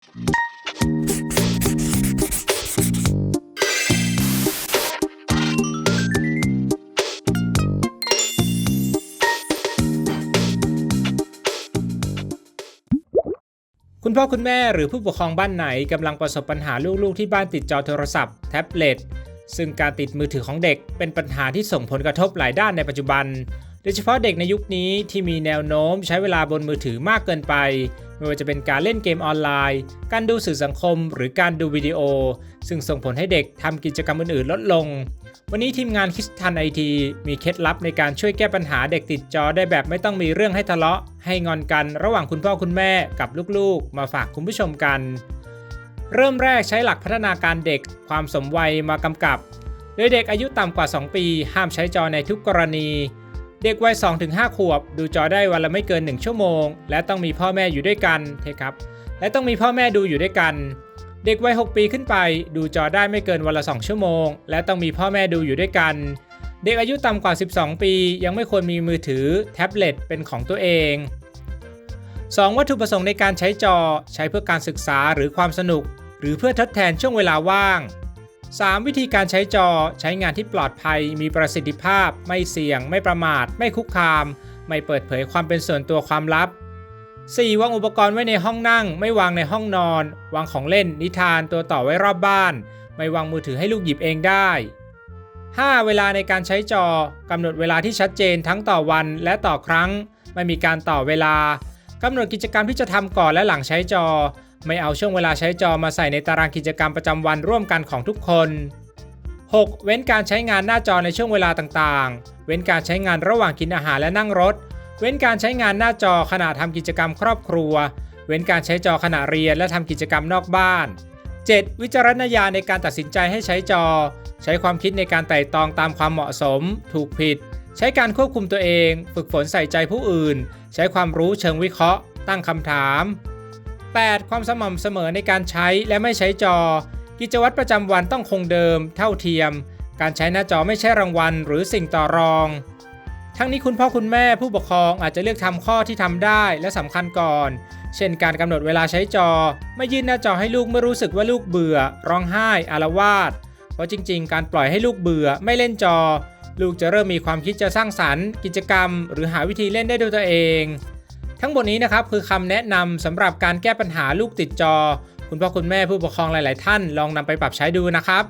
คุณพ่อคุณแม่หรือผู้ปกครองบ้านไหนกำลังประสบปัญหาลูกๆที่บ้านติดจอโทรศัพท์แท็บเล็ตซึ่งการติดมือถือของเด็กเป็นปัญหาที่ส่งผลกระทบหลายด้านในปัจจุบันโดยเฉพาะเด็กในยุคนี้ที่มีแนวโน้มใช้เวลาบนมือถือมากเกินไปไม่ว่าจะเป็นการเล่นเกมออนไลน์การดูสื่อสังคมหรือการดูวิดีโอซึ่งส่งผลให้เด็กทำกิจกรรมอื่นๆลดลงวันนี้ทีมงานคิดทันไอทีมีเคล็ดลับในการช่วยแก้ปัญหาเด็กติดจอได้แบบไม่ต้องมีเรื่องให้ทะเลาะให้งอนกันระหว่างคุณพ่อคุณแม่กับลูกๆมาฝากคุณผู้ชมกันเริ่มแรกใช้หลักพัฒนาการเด็กความสมวัยมากำกับโดยเด็กอายุต่ำกว่า2ปีห้ามใช้จอในทุกกรณีเด็กวัย 2-5 ขวบดูจอได้วันละไม่เกิน1ชั่วโมงและต้องมีพ่อแม่อยู่ด้วยกันครับและต้องมีพ่อแม่ดูอยู่ด้วยกันเด็กวัย6ปีขึ้นไปดูจอได้ไม่เกินวันละ2ชั่วโมงและต้องมีพ่อแม่ดูอยู่ด้วยกันเด็กอายุต่ำกว่า12ปียังไม่ควรมีมือถือแท็บเล็ตเป็นของตัวเอง2วัตถุประสงค์ในการใช้จอใช้เพื่อการศึกษาหรือความสนุกหรือเพื่อทดแทนช่วงเวลาว่าง3วิธีการใช้จอใช้งานที่ปลอดภัยมีประสิทธิภาพไม่เสี่ยงไม่ประมาทไม่คุกคามไม่เปิดเผยความเป็นส่วนตัวความลับ4วางอุปกรณ์ไว้ในห้องนั่งไม่วางในห้องนอนวางของเล่นนิทานตัวต่อไว้รอบบ้านไม่วางมือถือให้ลูกหยิบเองได้5เวลาในการใช้จอกำหนดเวลาที่ชัดเจนทั้งต่อวันและต่อครั้งไม่มีการต่อเวลากำหนดกิจกรรมที่จะทำก่อนและหลังใช้จอไม่เอาช่วงเวลาใช้จอมาใส่ในตารางกิจกรรมประจำวันร่วมกันของทุกคน 6. เว้นการใช้งานหน้าจอในช่วงเวลาต่างๆเว้นการใช้งานระหว่างกินอาหารและนั่งรถเว้นการใช้งานหน้าจอขณะทำกิจกรรมครอบครัวเว้นการใช้จอขณะเรียนและทำกิจกรรมนอกบ้าน 7. วิจารณญาณในการตัดสินใจให้ใช้จอใช้ความคิดในการไต่ตรองตามความเหมาะสมถูกผิดใช้การควบคุมตัวเองฝึกฝนใส่ใจผู้อื่นใช้ความรู้เชิงวิเคราะห์ตั้งคำถาม 8. ความสม่ำเสมอในการใช้และไม่ใช้จอกิจวัตรประจำวันต้องคงเดิมเท่าเทียมการใช้หน้าจอไม่ใช่รางวัลหรือสิ่งต่อรองทั้งนี้คุณพ่อคุณแม่ผู้ปกครองอาจจะเลือกทำข้อที่ทำได้และสำคัญก่อนเช่นการกำหนดเวลาใช้จอไม่ยื่นหน้าจอให้ลูกเมื่อรู้สึกว่าลูกเบื่อร้องไห้อาละวาดเพราะจริงๆการปล่อยให้ลูกเบื่อไม่เล่นจอลูกจะเริ่มมีความคิดจะสร้างสรรค์กิจกรรมหรือหาวิธีเล่นได้ด้วยตัวเองทั้งหมดนี้นะครับคือคำแนะนำสำหรับการแก้ปัญหาลูกติดจอคุณพ่อคุณแม่ผู้ปกครองหลายๆท่านลองนำไปปรับใช้ดูนะครับ